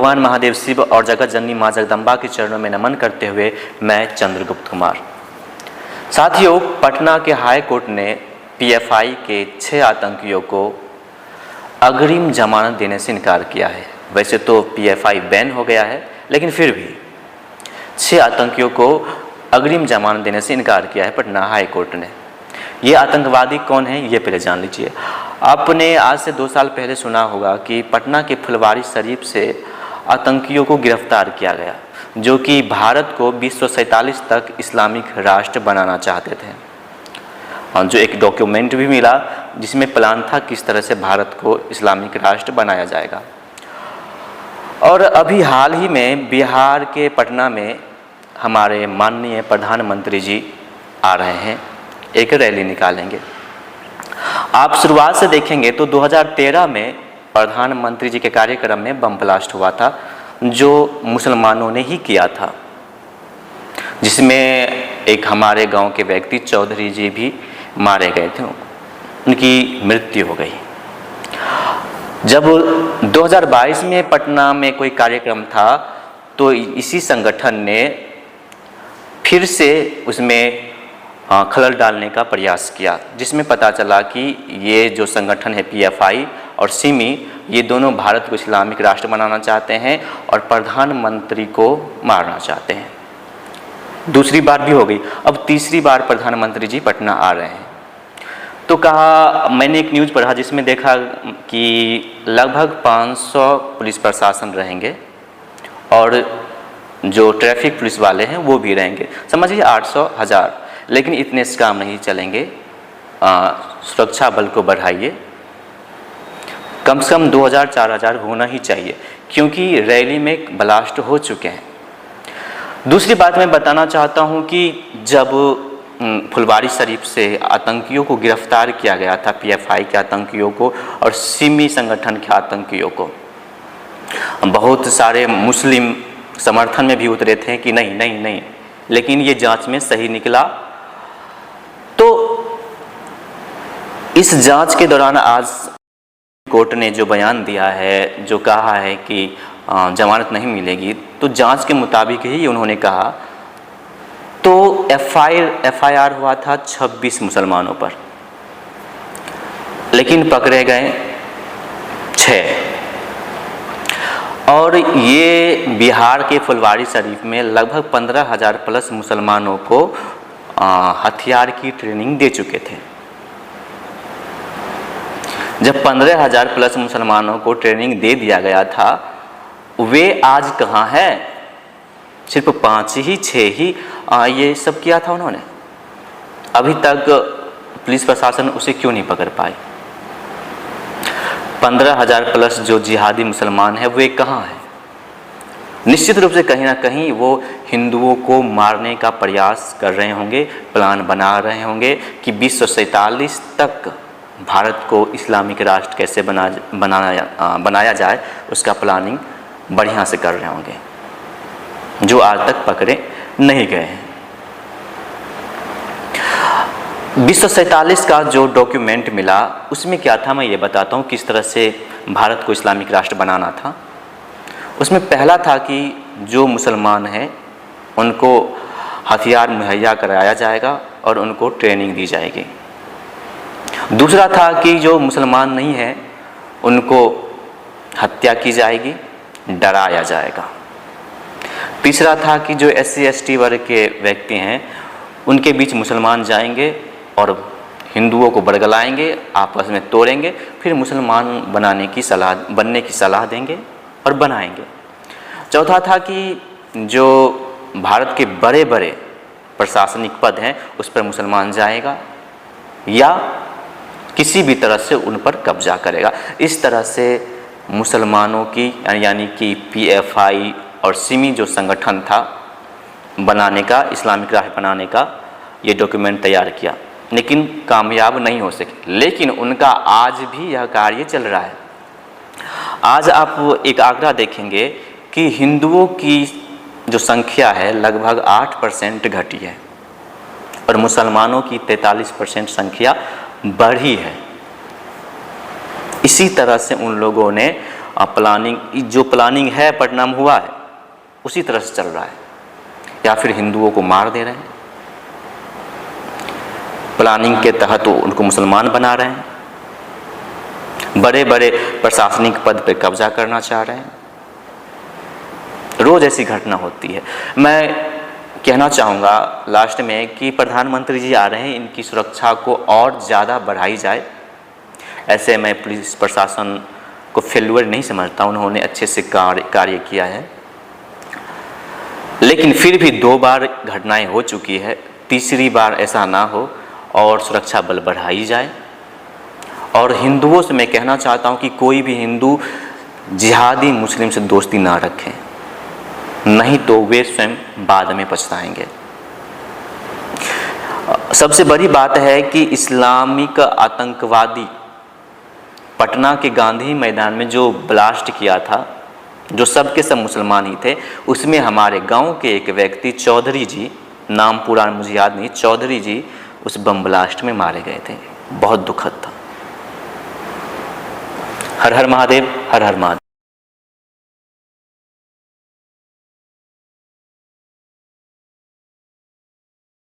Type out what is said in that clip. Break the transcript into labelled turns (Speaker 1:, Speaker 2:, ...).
Speaker 1: भगवान महादेव शिव और जगत जननी माँ जगदम्बा के चरणों में नमन करते हुए मैं चंद्रगुप्त कुमार। साथियों, पटना के हाई कोर्ट ने पीएफआई के 6 आतंकियों को अग्रिम जमानत देने से इनकार किया है। वैसे तो पीएफआई बैन हो गया है, लेकिन फिर भी 6 आतंकियों को अग्रिम जमानत देने से इनकार किया है पटना हाई कोर्ट ने। ये आतंकवादी कौन है, ये पहले जान लीजिए। आपने आज से 2 साल पहले सुना होगा कि पटना के फुलवारी शरीफ से आतंकियों को गिरफ्तार किया गया, जो कि भारत को 1947 तक इस्लामिक राष्ट्र बनाना चाहते थे। और जो एक डॉक्यूमेंट भी मिला जिसमें प्लान था किस तरह से भारत को इस्लामिक राष्ट्र बनाया जाएगा। और अभी हाल ही में बिहार के पटना में हमारे माननीय प्रधानमंत्री जी आ रहे हैं, एक रैली निकालेंगे। आप शुरुआत से देखेंगे तो 2013 में प्रधानमंत्री जी के कार्यक्रम में बम ब्लास्ट हुआ था, जो मुसलमानों ने ही किया था, जिसमें एक हमारे गांव के व्यक्ति चौधरी जी भी मारे गए थे, उनकी मृत्यु हो गई। जब 2022 में पटना में कोई कार्यक्रम था तो इसी संगठन ने फिर से उसमें खलल डालने का प्रयास किया, जिसमें पता चला कि ये जो संगठन है पीएफआई और सिमी, ये दोनों भारत को इस्लामिक राष्ट्र बनाना चाहते हैं और प्रधानमंत्री को मारना चाहते हैं। दूसरी बार भी हो गई, अब तीसरी बार प्रधानमंत्री जी पटना आ रहे हैं। तो कहा, मैंने एक न्यूज़ पढ़ा जिसमें देखा कि लगभग 500 पुलिस प्रशासन रहेंगे और जो ट्रैफिक पुलिस वाले हैं वो भी रहेंगे, समझिए 800 1000। लेकिन इतने से काम नहीं चलेंगे, सुरक्षा बल को बढ़ाइए, कम से कम 2000 4000 होना ही चाहिए, क्योंकि रैली में ब्लास्ट हो चुके हैं। दूसरी बात मैं बताना चाहता हूं कि जब फुलवारी शरीफ से आतंकियों को गिरफ्तार किया गया था, पीएफआई के आतंकियों को और सिमी संगठन के आतंकियों को, बहुत सारे मुस्लिम समर्थन में भी उतरे थे कि नहीं नहीं नहीं, लेकिन ये जांच में सही निकला। तो इस जांच के दौरान आज कोर्ट ने जो बयान दिया है, जो कहा है कि जमानत नहीं मिलेगी, तो जांच के मुताबिक ही उन्होंने कहा। तो एफआईआर हुआ था 26 मुसलमानों पर, लेकिन पकड़े गए 6। और ये बिहार के फुलवारी शरीफ में लगभग 15,000 प्लस मुसलमानों को हथियार की ट्रेनिंग दे चुके थे। जब 15,000 प्लस मुसलमानों को ट्रेनिंग दे दिया गया था, वे आज कहाँ हैं? सिर्फ 5 ही 6 ही ये सब किया था उन्होंने। अभी तक पुलिस प्रशासन उसे क्यों नहीं पकड़ पाई? 15,000 प्लस जो जिहादी मुसलमान हैं वे कहाँ हैं? निश्चित रूप से कहीं ना कहीं वो हिंदुओं को मारने का प्रयास कर रहे होंगे, प्लान बना रहे होंगे कि 1947 तक भारत को इस्लामिक राष्ट्र कैसे बनाया जाए, उसका प्लानिंग बढ़िया से कर रहे होंगे, जो आज तक पकड़े नहीं गए हैं। 1947 का जो डॉक्यूमेंट मिला उसमें क्या था, मैं ये बताता हूँ किस तरह से भारत को इस्लामिक राष्ट्र बनाना था। उसमें पहला था कि जो मुसलमान हैं उनको हथियार मुहैया कराया जाएगा और उनको ट्रेनिंग दी जाएगी। दूसरा था कि जो मुसलमान नहीं हैं उनको हत्या की जाएगी, डराया जाएगा। तीसरा था कि जो SC ST वर्ग के व्यक्ति हैं उनके बीच मुसलमान जाएंगे और हिंदुओं को बरगलाएंगे, आपस में तोड़ेंगे, फिर मुसलमान बनने की सलाह देंगे और बनाएंगे। चौथा था कि जो भारत के बड़े बड़े प्रशासनिक पद हैं उस पर मुसलमान जाएगा या किसी भी तरह से उन पर कब्जा करेगा। इस तरह से मुसलमानों की यानी कि पीएफआई और सिमी जो संगठन था बनाने का, इस्लामिक राष्ट्र बनाने का, ये डॉक्यूमेंट तैयार किया, लेकिन कामयाब नहीं हो सके। लेकिन उनका आज भी यह कार्य चल रहा है। आज आप एक आंकड़ा देखेंगे कि हिंदुओं की जो संख्या है लगभग 8% घटी है और मुसलमानों की 43% संख्या बढ़ी है। इसी तरह से उन लोगों ने जो प्लानिंग है पटना में हुआ है उसी तरह से चल रहा है, या फिर हिंदुओं को मार दे रहे हैं, प्लानिंग के तहत उनको मुसलमान बना रहे हैं, बड़े बड़े प्रशासनिक पद पर कब्जा करना चाह रहे हैं। रोज ऐसी घटना होती है। मैं कहना चाहूँगा लास्ट में कि प्रधानमंत्री जी आ रहे हैं, इनकी सुरक्षा को और ज़्यादा बढ़ाई जाए। ऐसे मैं पुलिस प्रशासन को फेल्यूर नहीं समझता, उन्होंने अच्छे से कार्य किया है, लेकिन फिर भी 2 बार घटनाएं हो चुकी है, तीसरी बार ऐसा ना हो और सुरक्षा बल बढ़ाई जाए। और हिंदुओं से मैं कहना चाहता हूं कि कोई भी हिंदू जिहादी मुस्लिम से दोस्ती ना रखें, नहीं तो वे स्वयं बाद में पछताएंगे। सबसे बड़ी बात है कि इस्लामिक आतंकवादी पटना के गांधी मैदान में जो ब्लास्ट किया था, जो सबके सब मुसलमान ही थे, उसमें हमारे गांव के एक व्यक्ति चौधरी जी, नाम पूरा मुझे याद नहीं, चौधरी जी उस बम ब्लास्ट में मारे गए थे। बहुत दुखद था। हर हर महादेव, हर हर महादेव।